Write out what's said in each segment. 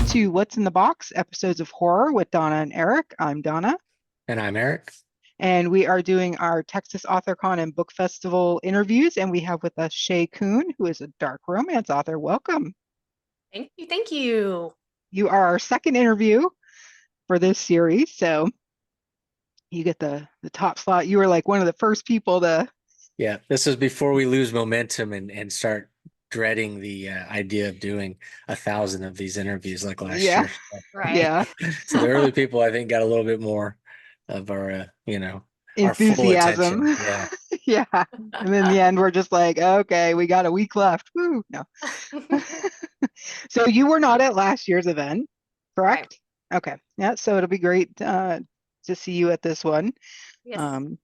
to What's in the Box, episodes of horror with Donna and Eric. I'm Donna, And I'm Eric. and we are doing our Texas AuthorCon and Book Festival interviews, and we have with us Shae Coon, who is a dark romance author. Welcome. Thank you. Thank you. You are our second interview for this series, so you get the top slot. You were like one of the first people to. Yeah, this is before we lose momentum and start dreading the idea of doing 1,000 of these interviews like last Yeah, year. Right. yeah, So the early people, I think, got a little bit more of our, our full attention. enthusiasm. Yeah. Yeah, and in the end, we're just like, okay, we got a week left. Woo, no. So you were not at last year's event, Right. correct? Okay. Yeah, so it'll be great to see you at this one. Yes. Um,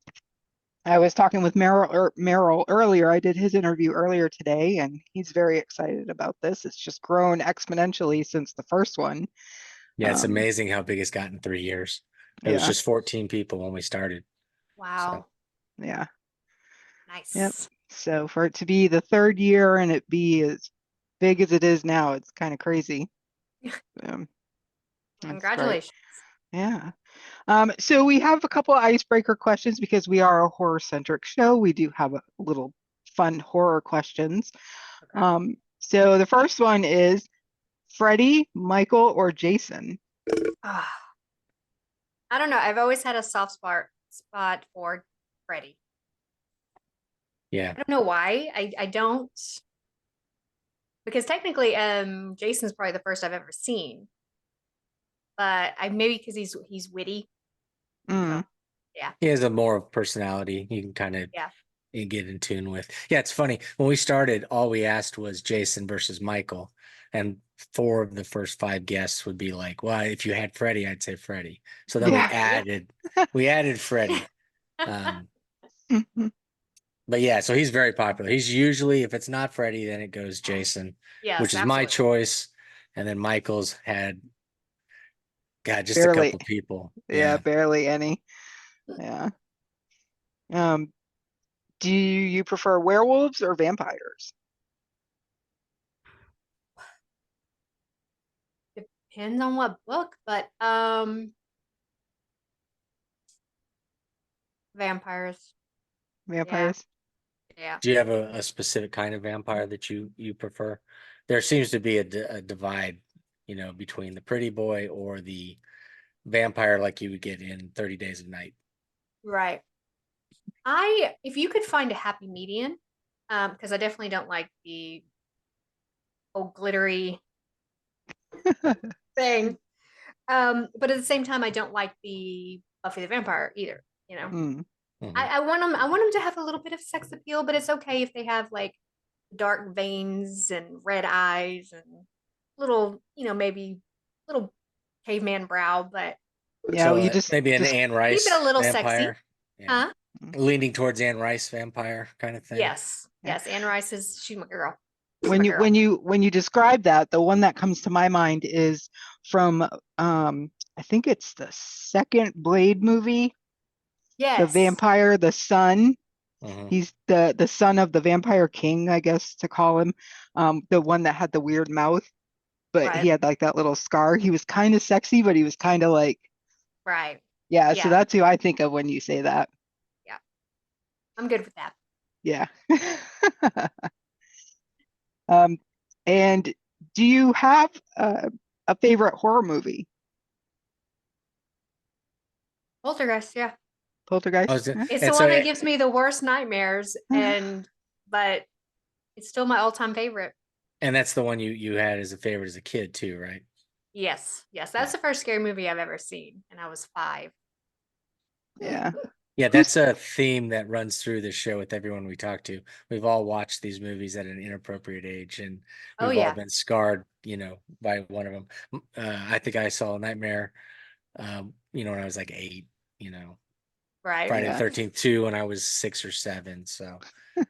I was talking with Merrill earlier. I did his interview earlier today, and he's very excited about this. It's just grown exponentially since the first one. Yeah, it's Um, amazing how big it's gotten in 3 years. It was yeah, just 14 people when we started. So Wow. yeah, yep. Nice. So for it to be the third year and it be as big as it is now, it's kind of crazy. Um, that's great. Congratulations. Yeah. So we have a couple of icebreaker questions because we are a horror-centric show. We do have a little fun horror questions. Okay. So the first one is Freddy, Michael, or Jason? Ah, I don't know. I've always had a soft spot for Freddy. yeah. I don't know why. I don't because technically Jason's probably the first I've ever seen. But I maybe because he's witty. So Mm, yeah. He has a more of personality you can kind of Yeah. get in tune with. Yeah, it's funny. When we started, all we asked was Jason versus Michael. And four of the first five guests would be like, well, if you had Freddie, I'd say Freddie. So then we yeah. added Freddie. Um, Mhm. but yeah, so he's very popular. He's usually, if it's not Freddie, then it goes Jason, Yes, which is my absolutely. choice. And then Michael's had, God, just a Barely. couple people. Yeah, Yeah. barely any. Yeah. Um, do you prefer werewolves or vampires? Depends on what book, but vampires. Yeah. Vampires? Yeah. Do you have a specific kind of vampire that you prefer? There seems to be a divide, between the pretty boy or the vampire like you would get in 30 Days of Night. Right. If you could find a happy median, because I definitely don't like the old glittery thing. But at the same time, I don't like the Buffy the Vampire either. You know, Mm, Hmm. I want them to have a little bit of sex appeal, but it's okay if they have like dark veins and red eyes and little, maybe little caveman brow, but yeah, well, So you just maybe an just Anne keep it a Rice little sexy, vampire. Yeah. huh? Leaning towards Anne Rice vampire kind of thing. Yes, yeah. yes. Anne Rice is she's my girl. She's When my you girl. when you when you describe that, the one that comes to my mind is from I think it's the second Blade movie, the Yes, vampire, the son. Hmm. He's the son of the vampire king, I guess to call him. The one that had the weird mouth, but he right, had like that little scar. He was kind of sexy, but he was kind of like, right. yeah, so Yeah, that's who I think of when you say that. yeah. I'm good with that. Yeah. Um, and do you have a favorite horror movie? Poltergeist, yeah. Oh, Poltergeist? Yeah. It's the and one so, that gives me the worst nightmares, but it's still my all-time favorite. and that's the one you had as a favorite as a kid too, right? Yes, yes. That's Yeah. the first scary movie I've ever seen, and I was 5. Yeah. Yeah, Who's that's a theme that runs through the show with everyone we talk to. We've all watched these movies at an inappropriate age, and Oh we've all yeah, been scarred, by one of them. I think I saw a Nightmare, when I was like 8, right. Friday the yeah. 13th too when I was 6 or 7. So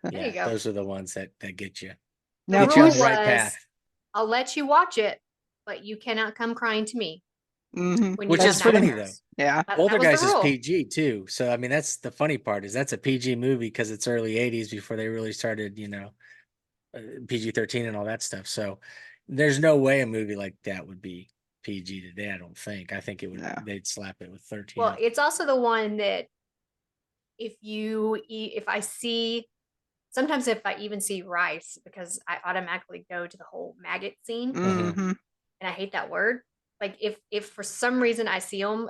There you yeah, go. those are the ones that The Now get you on rule the who's right was path, I'll let you watch it, but you cannot come crying to me when you which have that's is pretty funny though. nightmares. yeah. That was the Poltergeist is rule. PG too. So I mean that's the funny part is that's a PG movie because it's early 80s before they really started, PG-13 and all that stuff. So there's no way a movie like that would be PG today. I don't think. I think it would. No. They'd slap it with 13. Well, it's also the one that if you eat, if I see, sometimes if I even see rice, because I automatically go to the whole maggot scene, Mhm. Hmm. and I hate that word. Like if for some reason I see them,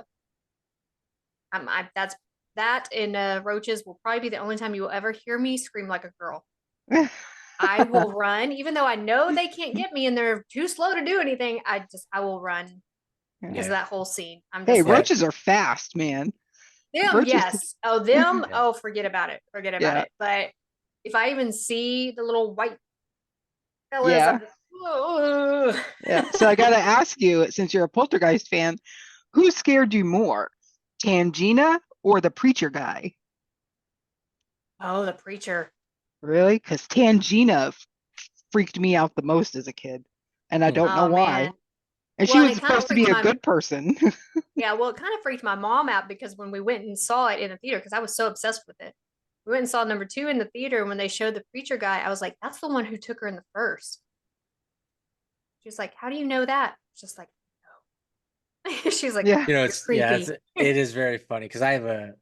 that's that and roaches will probably be the only time you will ever hear me scream like a girl. I will run, even though I know they can't get me and they're too slow to do anything. I will run because of Yeah. that whole scene. I'm Hey, just like, roaches are fast, man. them, Roaches. yes. Oh, them, Yeah. oh, forget about it. Forget about Yeah. it. But if I even see the little white fellas, I'm Yeah. just, oh. Yeah. So I got to ask you, since you're a Poltergeist fan, who scared you more, Tangina or the preacher guy? Oh, the preacher. Really? Because Tangina freaked me out the most as a kid, and I Hmm. don't know Oh why. man. And she Well, and was it kind of supposed to be freaked a my good person. yeah, well, it kind of freaked my mom out because when we went and saw it in the theater, because I was so obsessed with it, we went and saw number two in the theater. And when they showed the preacher guy, I was like, that's the one who took her in the first. She was like, how do you know that? It's just like, no. She's like, Yeah. you're It's creepy. it is very funny because I have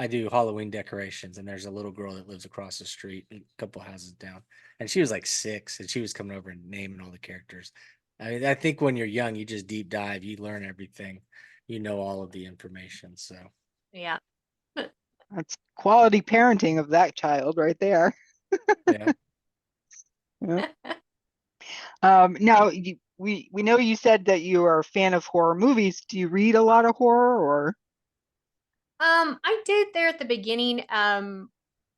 I do Halloween decorations, and there's a little girl that lives across the street, a couple houses down, and she was like 6, and she was coming over and naming all the characters. I mean, I think when you're young, you just deep dive, you learn everything, you know all of the information. So Yeah. That's quality parenting of that child right there. yeah, Yeah. Now, we know you said that you are a fan of horror movies. Do you read a lot of horror or? I did there at the beginning.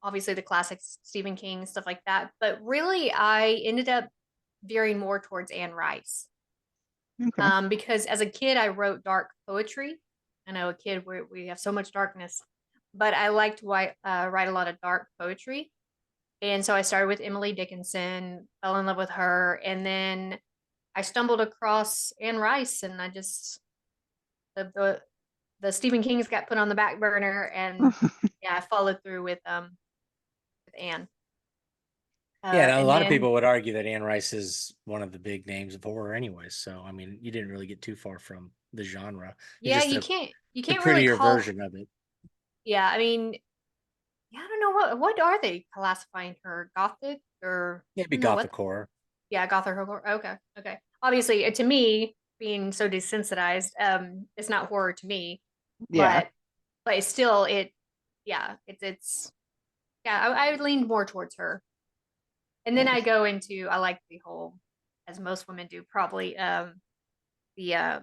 Obviously the classics, Stephen King, stuff like that. But really, I ended up veering more towards Anne Rice. Okay. Because as a kid, I wrote dark poetry. I know a kid where we have so much darkness, but I liked to write a lot of dark poetry. And so I started with Emily Dickinson, fell in love with her, and then I stumbled across Anne Rice, and I just the Stephen King's got put on the back burner, and yeah, I followed through with Anne. yeah. And a And lot of then people would argue that Anne Rice is one of the big names of horror, anyways. So I mean, you didn't really get too far from the genre. It's yeah, just you the can't really prettier call. version of it. Yeah, I mean, yeah, I don't know what are they classifying her, gothic, or I Maybe don't know what. gothic horror. Yeah, gothic horror. Okay, okay. Obviously, to me, being so desensitized, it's not horror to me, Yeah. but it's still yeah, it's yeah. I would lean more towards her, and then I Nice. go into I like the whole, as most women do, probably the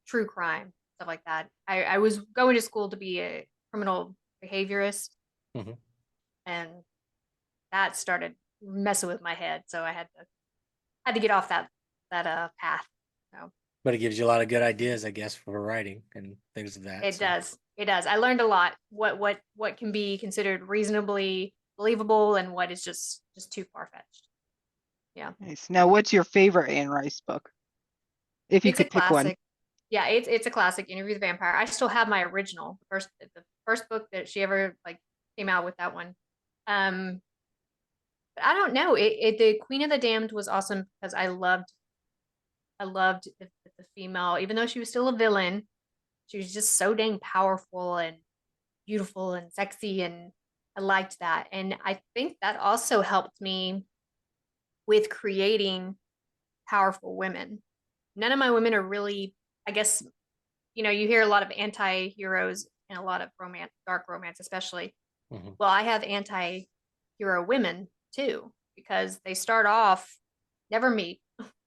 true crime stuff like that. I was going to school to be a criminal behaviorist, Mhm. and that started messing with my head, so I had to get off that path. So But it gives you a lot of good ideas, I guess, for writing and things of that. it So does. It does. I learned a lot. What can be considered reasonably believable and what is just too far fetched. Yeah, Nice. Now, what's your favorite Anne Rice book, if you it's a could pick one? classic. Yeah, it's a classic. Interview with the Vampire. I still have my original, the first book that she ever like came out with that one. Um, but I don't know. The Queen of the Damned was awesome because I loved the female, even though she was still a villain. She was just so dang powerful and beautiful and sexy, and I liked that. And I think that also helped me with creating powerful women. None of my women are really, I guess, you hear a lot of anti-heroes and a lot of romance, dark romance especially. mhm. Well, I have anti-hero women too, because they start off never me,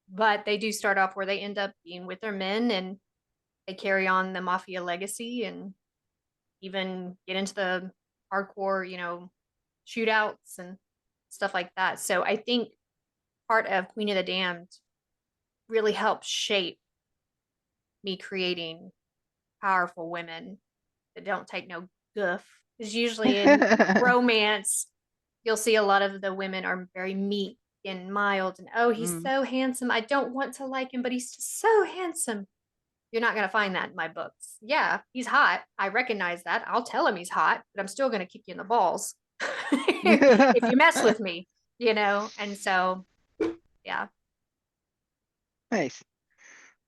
but they do start off where they end up being with their men, and they carry on the mafia legacy and even get into the hardcore, shootouts and stuff like that. So I think part of Queen of the Damned really helped shape me creating powerful women that don't take no guff. Because usually in romance, you'll see a lot of the women are very meek and mild, and oh, he's Mm. so handsome. I don't want to like him, but he's just so handsome. You're not going to find that in my books. Yeah, he's hot. I recognize that. I'll tell him he's hot, but I'm still going to kick you in the balls if you mess with me. And so, yeah. Nice.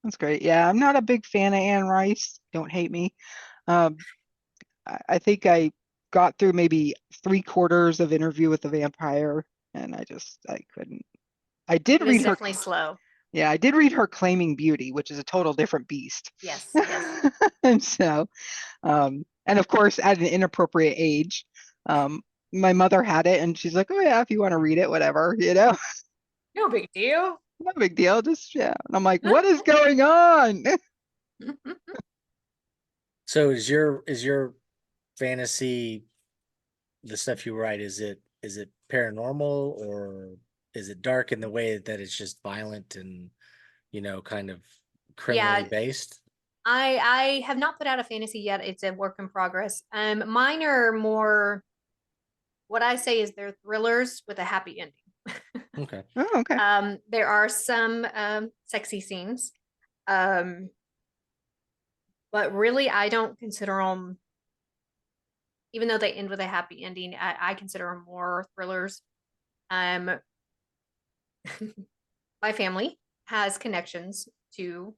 That's great. Yeah, I'm not a big fan of Anne Rice. Don't hate me. Um, I think I got through maybe 3/4 of Interview with the Vampire, and I couldn't. I did It is read her. definitely slow. Yeah, I did read her Claiming Beauty, which is a total different beast. Yes, yes. And so, and of course, at an inappropriate age, um, my mother had it, and she's like, "Oh yeah, if you want to read it, whatever, No big deal. no big deal, just yeah." And I'm like, "What is going on?" So is your fantasy, the stuff you write, is it paranormal, or is it dark in the way that it's just violent and kind of criminally Yeah, based? I have not put out a fantasy yet. It's a work in progress. Mine are more what I say is they're thrillers with a happy ending. Okay. Oh, okay. There are some sexy scenes, um, but really I don't consider them, even though they end with a happy ending. I consider them more thrillers. Um, my family has connections to,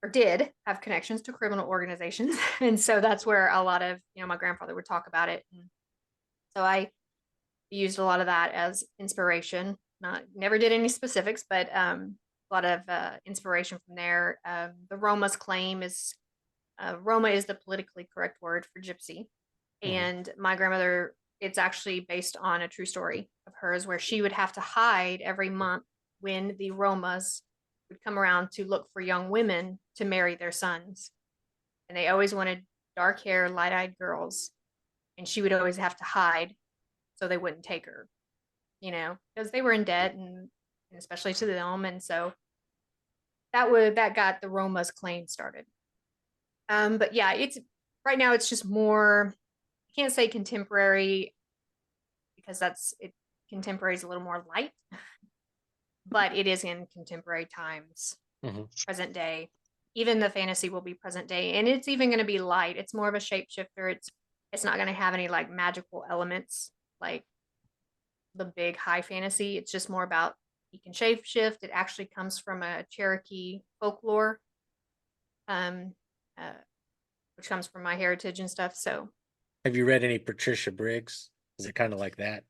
or did have connections to criminal organizations, and so that's where a lot of my grandfather would talk about it, and so I used a lot of that as inspiration. Not never did any specifics, but a lot of inspiration from there. The Roma's claim is Roma is the politically correct word for gypsy, Mhm. and my grandmother. It's actually based on a true story of hers where she would have to hide every month when the Romas would come around to look for young women to marry their sons. And they always wanted dark hair, light eyed girls. And she would always have to hide so they wouldn't take her, because they were in debt and especially to them. And so that got the Roma's claim started. But yeah, it's right now it's just more, I can't say contemporary because that's it contemporary is a little more light, but it is in contemporary times, Mhm. present day. Even the fantasy will be present day, and it's even going to be light. It's more of a shapeshifter. It's not going to have any like magical elements like the big high fantasy. It's just more about he can shapeshift. It actually comes from a Cherokee folklore, um, uh, which comes from my heritage and stuff. So Have you read any Patricia Briggs? Is it kind of like that?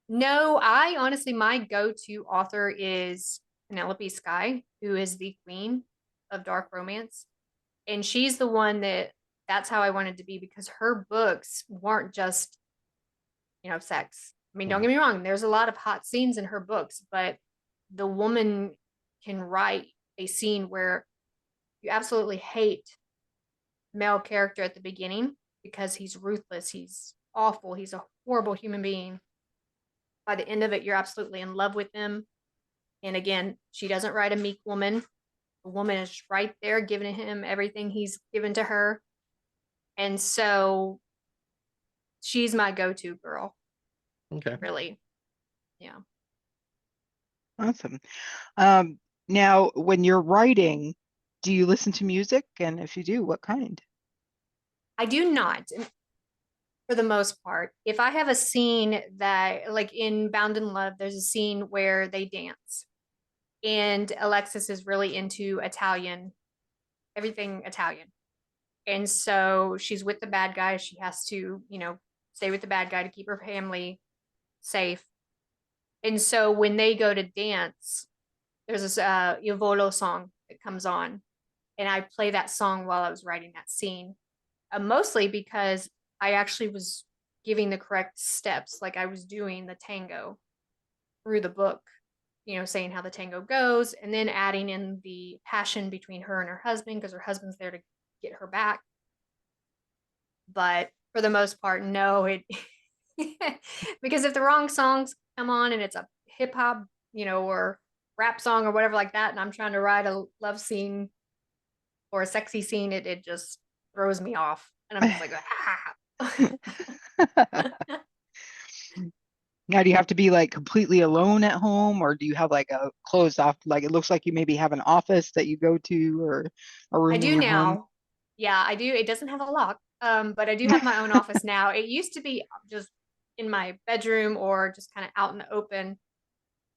no, I honestly my go-to author is Penelope Sky, who is the queen of dark romance. And she's the one that's how I wanted to be because her books weren't just, sex. I mean, don't Mhm. get me wrong, there's a lot of hot scenes in her books, but the woman can write a scene where you absolutely hate male character at the beginning because he's ruthless, he's awful, he's a horrible human being. By the end of it, you're absolutely in love with him. And again, she doesn't write a meek woman. The woman is right there giving him everything he's given to her. And so she's my go-to girl, Okay. really. Yeah. Awesome. Um, Now, when you're writing, do you listen to music? And if you do, what kind? I do not, for the most part. If I have a scene that, like in Bound in Love, there's a scene where they dance, and Alexis is really into Italian, everything Italian. And so she's with the bad guy. She has to, stay with the bad guy to keep her family safe. And so when they go to dance, there's this Ivolo song that comes on, and I play that song while I was writing that scene. Mostly because I actually was giving the correct steps, like I was doing the tango through the book, saying how the tango goes, and then adding in the passion between her and her husband because her husband's there to get her back. But for the most part, no, it because if the wrong songs come on and it's a hip hop, or rap song or whatever like that, and I'm trying to write a love scene or a sexy scene, it just throws me off. And I'm just like, Now, do you have to be like completely alone at home, or do you have like a closed off, like it looks like you maybe have an office that you go to or a I room in do your home? now. Yeah, I do. It doesn't have a lock, but I do have my own office now. It used to be just in my bedroom or just kind of out in the open.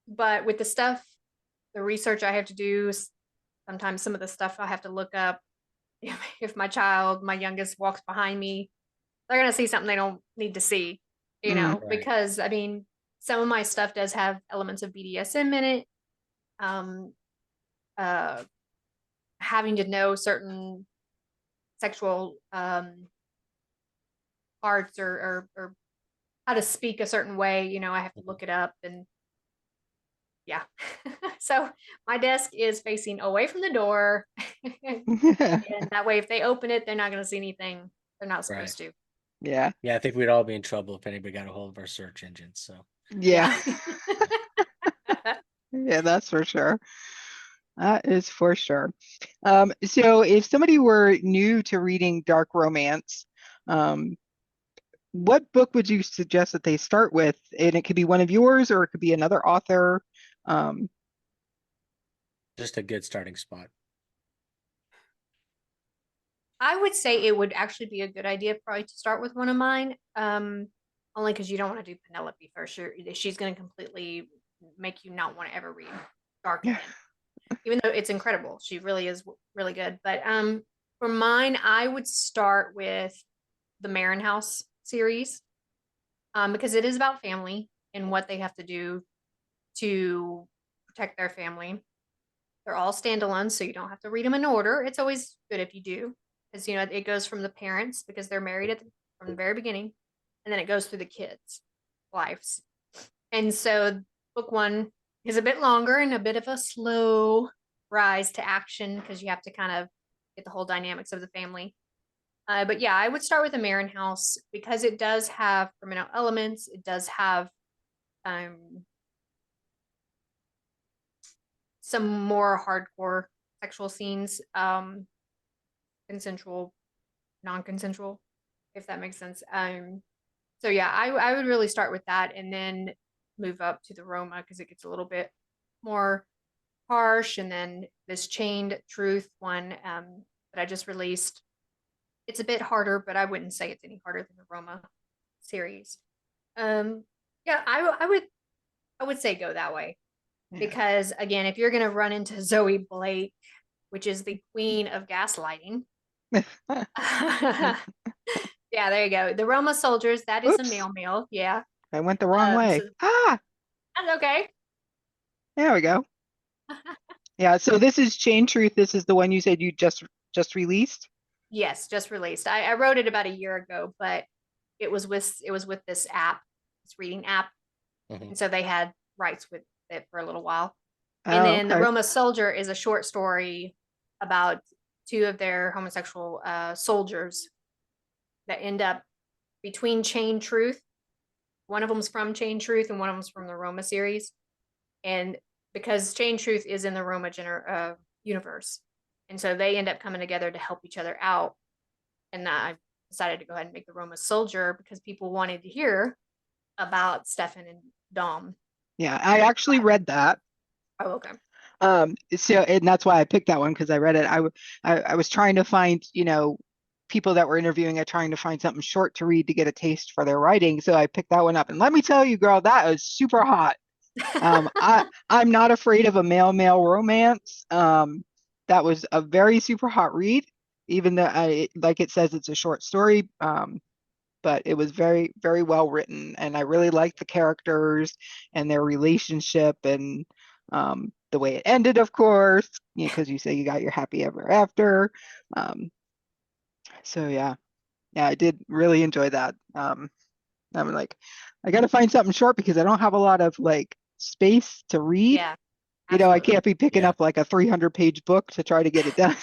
But with the stuff, the research I have to do, sometimes some of the stuff I have to look up. If my child, my youngest, walks behind me, they're gonna see something they don't need to see, Mm. Right. because I mean, some of my stuff does have elements of BDSM in it. Um, uh, Having to know certain sexual parts, or how to speak a certain way, I have to Mhm. look it up, and yeah. So my desk is facing away from the door. And that way, if they open it, they're not going to see anything they're not Right. supposed to. Yeah. Yeah, I think we'd all be in trouble if anybody got a hold of our search engines. So Yeah. Yeah. Yeah, that's for sure. That is for sure. So if somebody were new to reading dark romance, um, what book would you suggest that they start with? And it could be one of yours or it could be another author. Um, just a good starting spot. I would say it would actually be a good idea probably to start with one of mine. Only because you don't want to do Penelope first. She's going to completely make you not want to ever read Dark yeah. again. Even though it's incredible, she really is really good. But for mine, I would start with the Marin House series, because it is about family and what they have to do to protect their family. They're all standalone, so you don't have to read them in order. It's always good if you do, because it goes from the parents because they're married from the very beginning, and then it goes through the kids' lives. And so book one is a bit longer and a bit of a slow rise to action because you have to kind of get the whole dynamics of the family. But yeah, I would start with the Marin House because it does have criminal elements. It does have um, some more hardcore sexual scenes, consensual, non-consensual, if that makes sense. So yeah, I would really start with that and then move up to the Roma because it gets a little bit more harsh. And then this Chained Truth one, that I just released, it's a bit harder, but I wouldn't say it's any harder than the Roma series. Um, yeah, I would say go that way Yeah. because again, if you're gonna run into Zoe Blake, which is the queen of gaslighting. Yeah, there you go. The Roma soldiers, that is a Oops, male. Yeah. I went the wrong way. So Ah, that's okay. there we go. Yeah, so this is Chain Truth. This is the one you said you just released. Yes, just released. I wrote it about a year ago, but it was with this app, this reading app, Mhm. and so they had rights with it for a little while. And Oh, then the okay. Roma Soldier is a short story about two of their homosexual soldiers that end up between Chain Truth. One of them's from Chain Truth, and one of them's from the Roma series. And because Chain Truth is in the Roma universe, and so they end up coming together to help each other out. And I decided to go ahead and make the Roma Soldier because people wanted to hear about Stefan and Dom. Yeah, I actually read that. Oh, okay. So and that's why I picked that one because I read it. I was trying to find, people that were interviewing it, trying to find something short to read to get a taste for their writing. So I picked that one up. And let me tell you, girl, that was super hot. I'm not afraid of a male romance. That was a very super hot read, even though like it says it's a short story. But it was very, very well written, and I really liked the characters and their relationship and the way it ended, of course, because you say you got your happy ever after. Um, so yeah, I did really enjoy that. I'm like, I got to find something short because I don't have a lot of like space to read. Yeah, I absolutely. can't be picking Yeah. up like a 300-page book to try to get it done.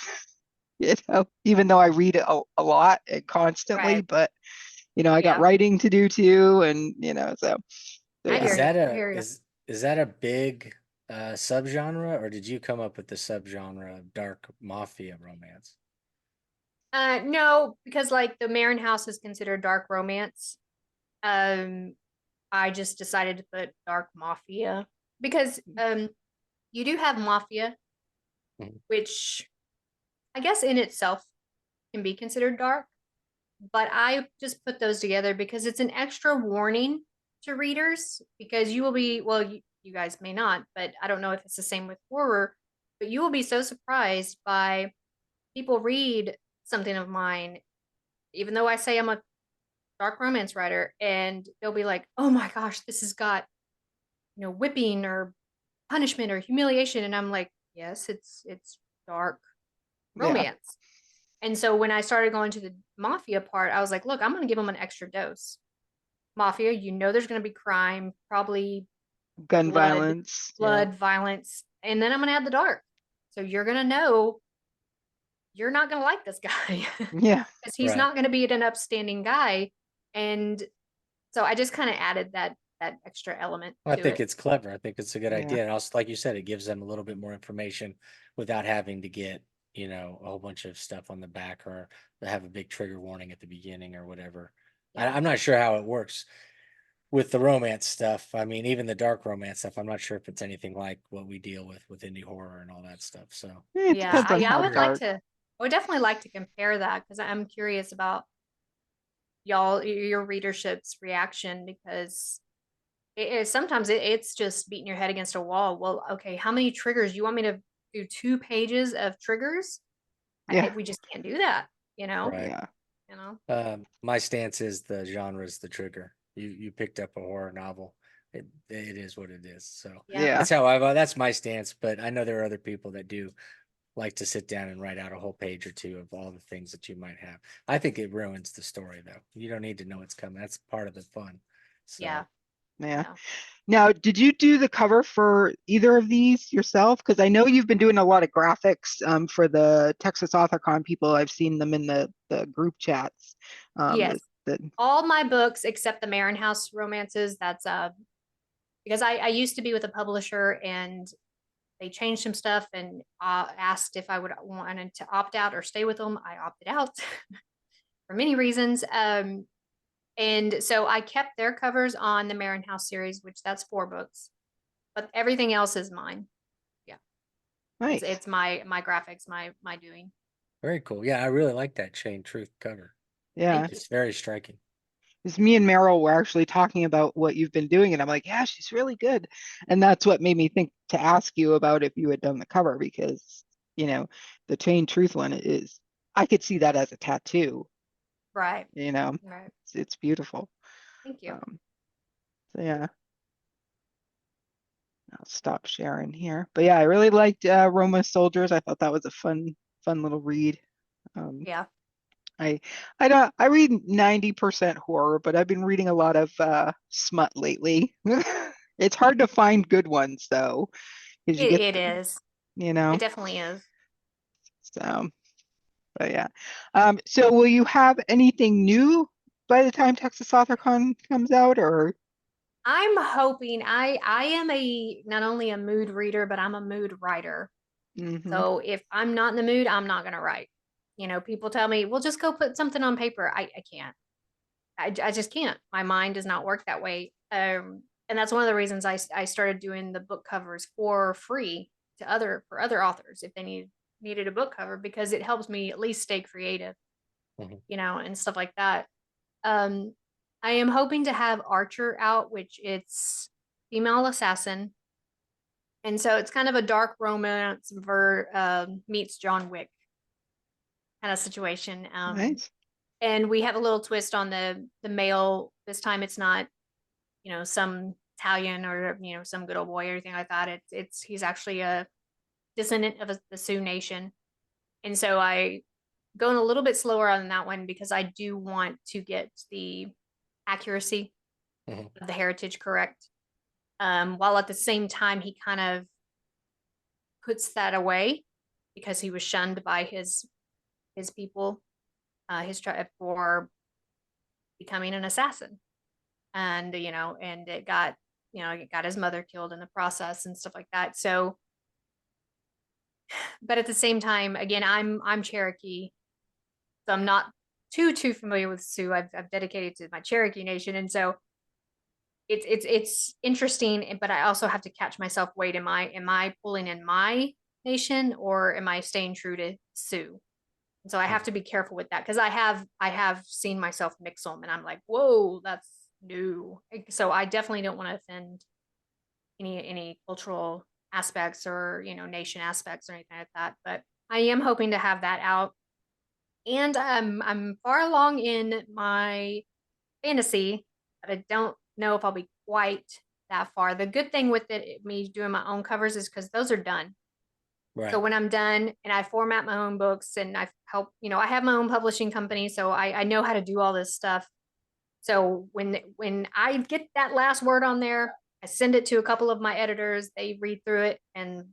Even though I read a lot and constantly, Right. but I got Yeah. writing to do too, and so I yeah. hear Is you. that I a hear you. is that a big subgenre, or did you come up with the subgenre of dark mafia romance? No, because like the Marin House is considered dark romance. Um, I just decided to put dark mafia because you do have mafia, Mhm. which I guess in itself can be considered dark, but I just put those together because it's an extra warning to readers because you will be, well, you guys may not, but I don't know if it's the same with horror. but you will be so surprised by people read something of mine, even though I say I'm a dark romance writer, and they'll be like, "Oh my gosh, this has got, whipping or punishment or humiliation." And I'm like, "Yes, it's dark Yeah. romance." And so when I started going to the mafia part, I was like, "Look, I'm going to give them an extra dose. Mafia, there's going to be crime, probably Gun blood, violence. Yeah. violence, and then I'm going to add the dark. So you're going to know you're not going to like this guy Yeah. because he's Right. not going to be an upstanding guy." And so I just kind of added that extra element I to think it. it's clever. I think it's a good Yeah. idea. And also, like you said, it gives them a little bit more information without having to get, a whole bunch of stuff on the back or to have a big trigger warning at the beginning or whatever. Yeah. I'm not sure how it works with the romance stuff. I mean, even the dark romance stuff, I'm not sure if it's anything like what we deal with indie horror and all that stuff. So, It Yeah, depends on I how would like dark. to. I would definitely like to compare that because I'm curious about y'all, your readership's reaction, because sometimes it's just beating your head against a wall. Well, okay, how many triggers? You want me to do 2 pages of triggers? Yeah. We just can't do that, right. Yeah. you know? My stance is the genre is the trigger. You picked up a horror novel. It is what it is. So Yeah. Yeah. that's my stance. But I know there are other people that do like to sit down and write out a whole page or two of all the things that you might have. I think it ruins the story though. You don't need to know it's coming. That's part of the fun. Yeah. So Yeah. No. Now, did you do the cover for either of these yourself? Because I know you've been doing a lot of graphics for the Texas AuthorCon people. I've seen them in the group chats. Yes. That All my books except the Marin House romances, that's because I used to be with a publisher, and they changed some stuff and asked if I would wanted to opt out or stay with them. I opted out for many reasons. And so I kept their covers on the Marin House series, which that's 4 books, but everything else is mine. Yeah, nice. it's my graphics, my doing. very cool. Yeah, I really like that Chain Truth cover. Yeah. Thank you. It's very striking. Because me and Meryl were actually talking about what you've been doing, and I'm like, yeah, she's really good. And that's what made me think to ask you about if you had done the cover because, the Chain Truth one is, I could see that as a tattoo, Right, you know, right. it's beautiful. Thank you. Um, so yeah, I'll stop sharing here. But yeah, I really liked Roma Soldiers. I thought that was a fun little read. Um, Yeah, I read 90% horror, but I've been reading a lot of smut lately. It's hard to find good ones though, because you get, it is. you It know, definitely is. so but yeah. So will you have anything new by the time Texas AuthorCon comes out or I'm hoping I am a not only a mood reader, but I'm a mood writer. hmm So if I'm not in the mood, I'm not gonna write. People tell me, well, just go put something on paper. I can't. I just can't. My mind does not work that way. And that's one of the reasons I started doing the book covers for free for other authors if they needed a book cover, because it helps me at least stay creative, Mhm. and stuff like that. Um, I am hoping to have Archer out, which it's female assassin, and so it's kind of a dark romance meets John Wick kind of situation. nice. And we have a little twist on the male. This time, it's not some Italian or some good old boy or anything like that. He's actually a descendant of the Sioux Nation, and so I going a little bit slower on that one because I do want to get the accuracy Mhm. of the heritage correct. While at the same time he kind of puts that away because he was shunned by his people, his tribe, for becoming an assassin, and it got his mother killed in the process and stuff like that. So, but at the same time, again, I'm Cherokee, so I'm not too familiar with Sioux. I've dedicated to my Cherokee Nation, and so it's interesting. But I also have to catch myself. Wait, am I pulling in my nation, or am I staying true to Sioux? And so I have Mhm. to be careful with that because I have seen myself mix them, and I'm like, whoa, that's new. So I definitely don't want to offend any cultural aspects or, nation aspects or anything like that. But I am hoping to have that out. And I'm far along in my fantasy, but I don't know if I'll be quite that far. The good thing with me doing my own covers is because those are done. Right. So when I'm done and I format my own books and I help, I have my own publishing company, so I know how to do all this stuff. So when I get that last word on there, I send it to a couple of my editors. They read through it, and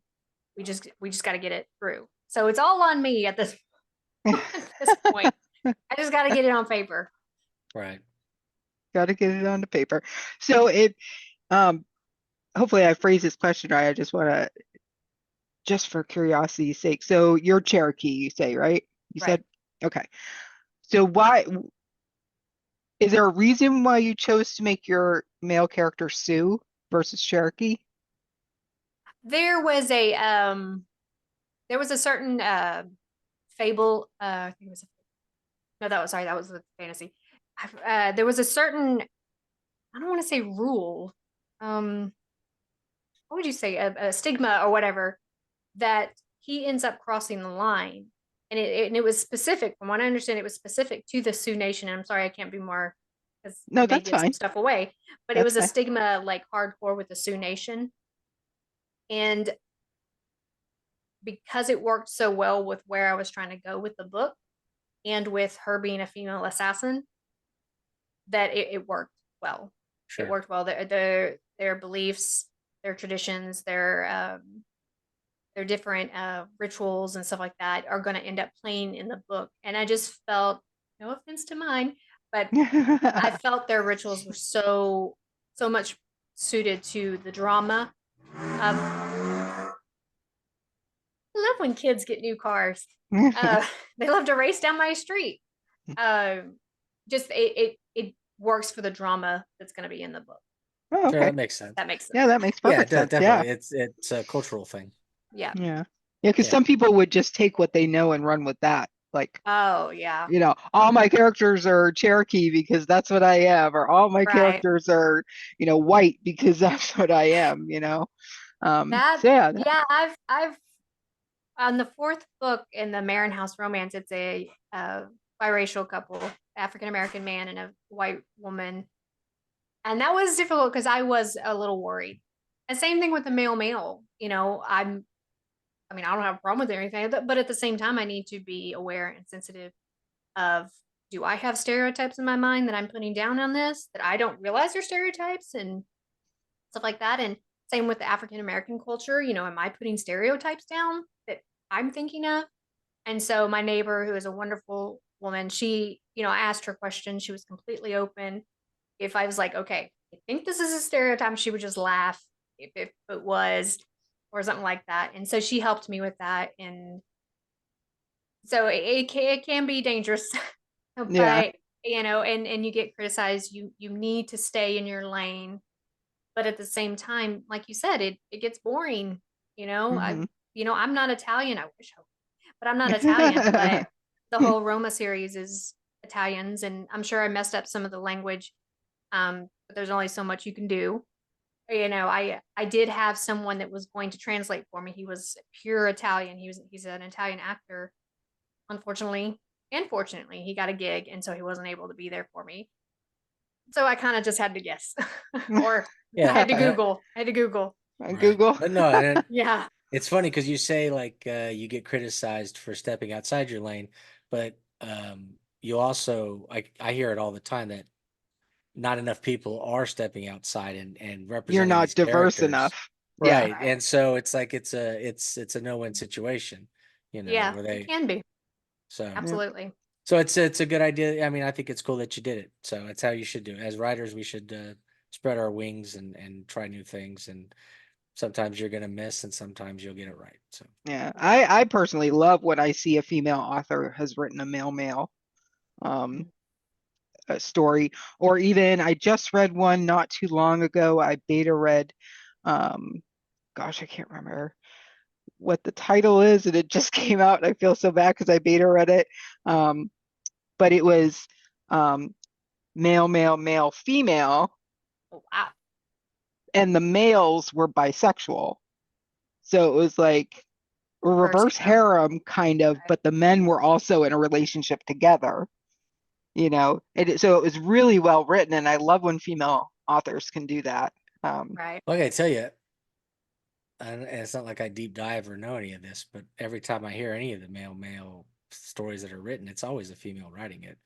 we just got to get it through. So it's all on me at this at this point. I just got to get it on paper. Right. Got to get it on the paper. So hopefully I phrased this question right. I just want to, just for curiosity's sake. So you're Cherokee, you say, right? You Right. said, okay. So is there a reason why you chose to make your male character Sioux versus Cherokee? There was a certain fable. I think it was no, that was the fantasy. There was a certain, I don't want to say rule. What would you say, a stigma or whatever, that he ends up crossing the line, and it was specific. From what I understand, it was specific to the Sioux Nation. And I'm sorry, I can't be more because I No, may that's give some fine. stuff away. But it That's was a fine. stigma like hardcore with the Sioux Nation, and because it worked so well with where I was trying to go with the book and with her being a female assassin, that it worked well. It Sure. worked well. Their beliefs, their traditions, their different rituals and stuff like that are going to end up playing in the book. And I just felt, no offense to mine, but I felt their rituals were so much suited to the drama of. I love when kids get new cars. Uh, they love to race down my street. Um, just it works for the drama that's going to be in the book. Oh, Sure, okay. that makes sense. That makes Yeah, sense. that makes Yeah, perfect sense. Yeah. definitely. It's a cultural thing. Yeah. Yeah. Yeah, because Yeah. some people would just take what they know and run with that. Like, Oh yeah. all my characters are Cherokee because that's what I am, or all my Right. characters are, white because that's what I am. That So yeah, yeah. I've on the fourth book in the Marin House romance, it's a biracial couple, African American man and a white woman, and that was difficult because I was a little worried. And same thing with the male male. I mean, I don't have a problem with anything, but at the same time, I need to be aware and sensitive of, do I have stereotypes in my mind that I'm putting down on this that I don't realize are stereotypes and stuff like that. And same with the African American culture. Am I putting stereotypes down that I'm thinking of? And so my neighbor, who is a wonderful woman, she, I asked her questions. She was completely open. If I was like, okay, I think this is a stereotype, she would just laugh if it was, or something like that. And so she helped me with that. And so it can be dangerous, yeah. but and you get criticized. You need to stay in your lane, but at the same time, like you said, it gets boring. Hmm. I'm not Italian. I wish I but I'm not Italian. But the whole Roma series is Italians, and I'm sure I messed up some of the language. But there's only so much you can do. I did have someone that was going to translate for me. He was pure Italian. He's an Italian actor. Unfortunately, and fortunately, he got a gig, and so he wasn't able to be there for me. So I kind of just had to guess, or I Yeah. had to Google. I had to Google. Right. Google. But no, and Yeah. it's funny because you say like you get criticized for stepping outside your lane, but you also I hear it all the time that not enough people are stepping outside and You're representing not these diverse characters. enough. Yeah. Right. Right. And so it's like it's a no-win situation, Yeah. where It they can be. so Yeah. Absolutely. so it's a good idea. I mean, I think it's cool that you did it. So it's how you should do it. As writers, we should spread our wings and try new things. And sometimes you're gonna miss, and sometimes you'll get it right. So Yeah. Right. I personally love when I see a female author has written a male um Mhm. a story, or even I just read one not too long ago. I beta read, um gosh, I can't remember what the title is, and it just came out, and I feel so bad because I beta read it. Um, but it was um, male, male, male, female, Oh, wow. and the males were bisexual. So it was like a Reverse reverse harem. harem kind of, Right. but the men were also in a relationship together, so it was really well written, and I love when female authors can do that. Right. Well, I gotta tell you, and it's not like I deep dive or know any of this, but every time I hear any of the male stories that are written, it's always a female writing it.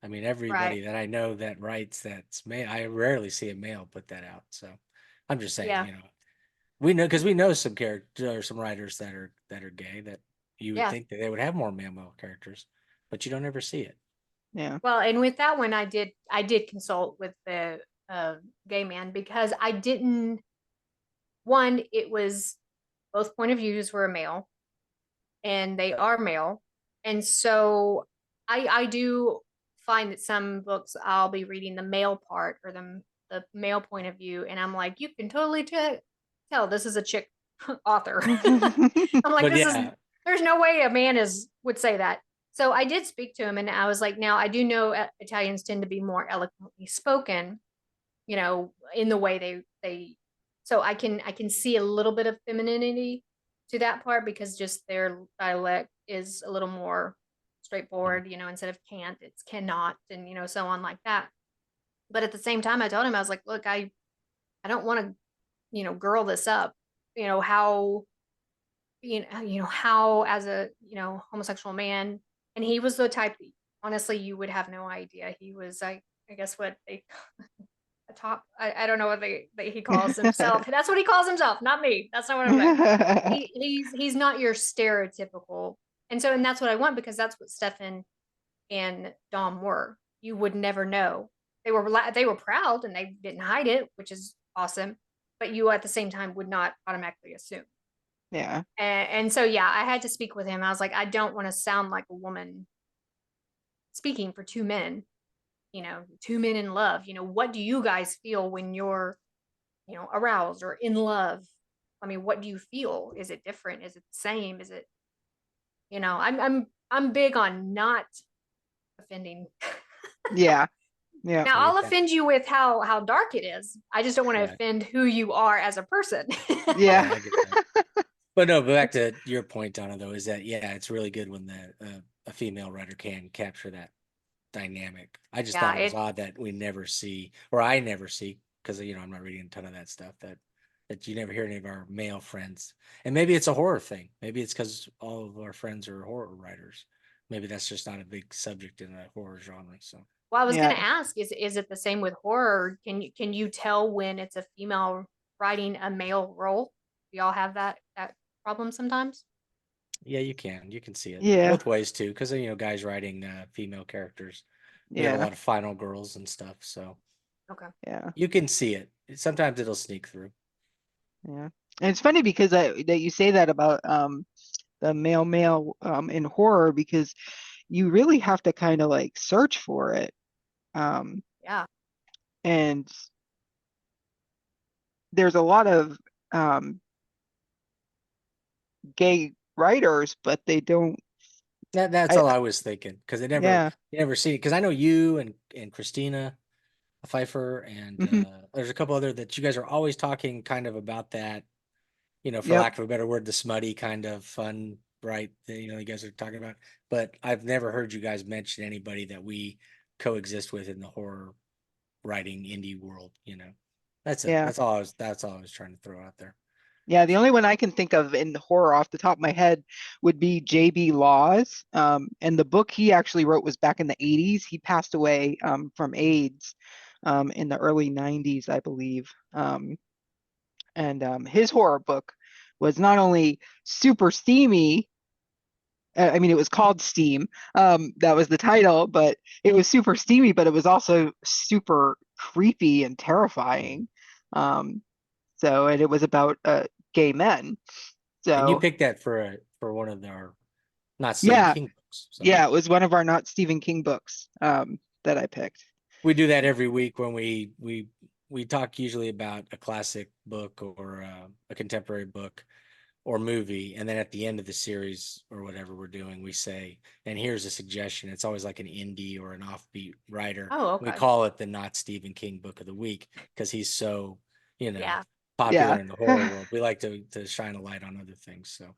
I mean, Right. everybody that I know that writes that's male, I rarely see a male put that out. So I'm just saying, Yeah. we know because we know some characters, some writers that are gay that you would Yeah. think that they would have more male characters, but you don't ever see it. yeah. Well, and with that one, I did consult with the gay man because I didn't. One, it was both point of views were a male, and they are male, and so I do find that some books I'll be reading the male part or the male point of view, and I'm like, you can totally tell this is a chick author. I'm like, But this is yeah, there's no way a man is would say that. So I did speak to him, and I was like, now I do know Italians tend to be more eloquently spoken, in the way they so I can see a little bit of femininity to that part because just their dialect is a little more straightforward, instead of can't, it's cannot, and so on like that. But at the same time I told him, I was like, look, I don't want to, girl this up, how how as a, homosexual man. And he was the type that honestly you would have no idea. He was I guess what they a top I don't know what he calls himself. That's what he calls himself, not me. That's not what I'm saying. He's not your stereotypical. And that's what I want because that's what Stefan and Dom were. You would never know. They were proud and they didn't hide it, which is awesome. But you at the same time would not automatically assume. Yeah. And so yeah, I had to speak with him. I was like, I don't want to sound like a woman speaking for two men, two men in love. What do you guys feel when you're, aroused or in love? I mean, what do you feel? Is it different? Is it the same? Is it, I'm big on not offending. Yeah. Yeah. Now I I'll get that. offend you with how dark it is. I just don't want to Right. offend who you are as a person. Yeah. Right. I get that. But no, but back to your point, Donna, though, is that yeah, it's really good when a female writer can capture that dynamic. I just Yeah, thought it was odd that we never see, or I never see, because I'm not reading a ton of that stuff that you never hear any of our male friends. And maybe it's a horror thing. Maybe it's because all of our friends are horror writers. Maybe that's just not a big subject in the horror genre. So well, I was Yeah. gonna ask, is it the same with horror? Can you tell when it's a female writing a male role? Do y'all have that problem sometimes? yeah, you can see it Yeah. both ways too, because guys writing female characters, we have a Yeah. lot of final girls and stuff, so Okay. Yeah. you can see it. Sometimes it'll sneak through. Yeah. And it's funny because that you say that about the male in horror because you really have to kind of like search for it. Um, Yeah. and there's a lot of um, gay writers, but they don't. That's I all I was thinking because they never Yeah. you never see it because I know you and Christina Pfeiffer and Hmm. there's a couple other that you guys are always talking kind of about that, for Yep. lack of a better word, the smutty kind of fun, right? That, you guys are talking about. But I've never heard you guys mention anybody that we coexist with in the horror writing indie world. That's it. Yeah. That's all I was trying to throw out there. Yeah. The only one I can think of in the horror off the top of my head would be J.B. Laws. And the book he actually wrote was back in the 80s. He passed away from AIDS in the early 90s, I believe. And his horror book was not only super steamy. I mean, it was called Steam. That was the title, but it was super steamy, but it was also super creepy and terrifying. Um, and it was about gay men. And you So picked that for one of our not Stephen yeah, King books. So yeah, it was one of our not Stephen King books that I picked. we do that every week when we talk usually about a classic book or a contemporary book or movie, and then at the end of the series or whatever we're doing, we say, "And here's a suggestion." It's always like an indie or an offbeat writer. Oh, We okay. call it the not Stephen King book of the week because he's so you know Yeah. popular Yeah. in the horror world. We like to shine a light on other things. So,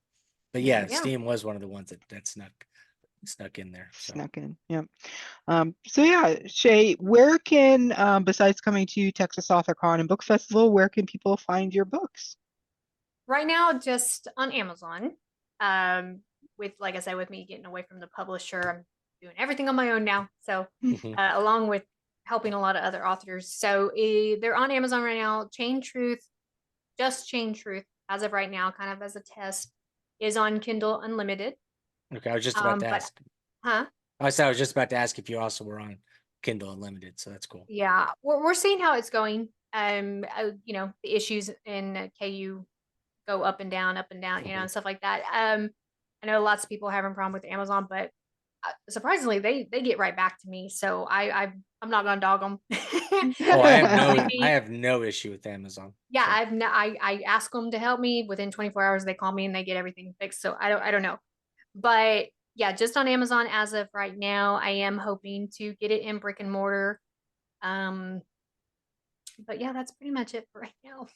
but Yeah. yeah, Yeah. Steam was one of the ones that snuck in there. So Snuck in. Yep. So yeah, Shae, where can besides coming to Texas AuthorCon and Book Festival, where can people find your books? Right now, just on Amazon. With like I said, with me getting away from the publisher, I'm doing everything on my own now. So, mhm. along with helping a lot of other authors, so they're on Amazon right now. Chain Truth, just Chain Truth, as of right now, kind of as a test, is on Kindle Unlimited. Okay, I was just about to But ask. huh? I was just about to ask if you also were on Kindle Unlimited, so that's cool. Yeah, we're seeing how it's going. The issues in KU go up and down, Mhm. and stuff like that. I know lots of people are having a problem with Amazon, but surprisingly, they get right back to me. So I'm not gonna dog them. Oh, I Maybe, have no issue with Amazon. yeah, So I ask them to help me. Within 24 hours, they call me and they get everything fixed. So I don't know, but yeah, just on Amazon as of right now. I am hoping to get it in brick and mortar. Um, but yeah, that's pretty much it for right now.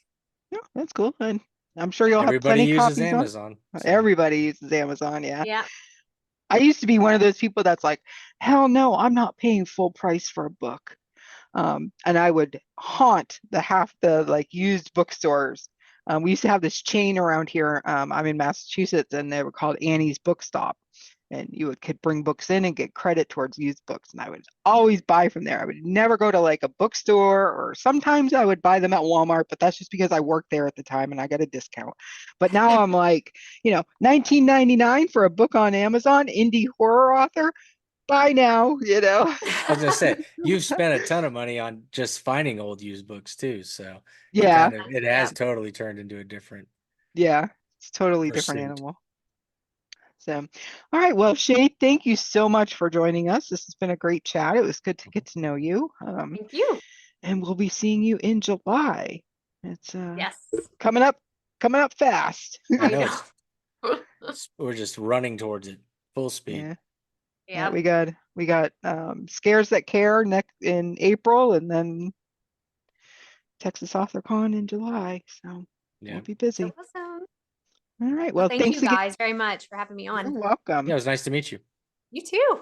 Yeah, that's cool. And I'm sure you'll have everybody plenty uses copies on. Amazon. So Everybody uses Amazon, yeah. Yeah. I used to be one of those people that's like, hell no, I'm not paying full price for a book. And I would haunt the like used bookstores. We used to have this chain around here. I'm in Massachusetts, and they were called Annie's Book Stop. And could bring books in and get credit towards used books. And I would always buy from there. I would never go to like a bookstore, or sometimes I would buy them at Walmart, but that's just because I worked there at the time and I got a discount. But now I'm like, 19.99 for a book on Amazon, indie horror author. Buy now. I was gonna say you've spent a ton of money on just finding old used books too. So Yeah, it Yeah. has totally turned into a different yeah. It's a totally different pursuit. animal. So, all right. Well, Shae, thank you so much for joining us. This has been a great chat. It was good to get to know you. Thank you. And we'll be seeing you in July. It's Yes. coming up fast. I I know know. we're just running towards it full speed. Yeah. Yeah. We got Scares That Care next in April, and then Texas AuthorCon in July. So Yeah. we'll be So busy. awesome. All right. Well, Well, thank you thanks again. guys very much for having me You're on. welcome. Yeah, it was nice to meet you. You too.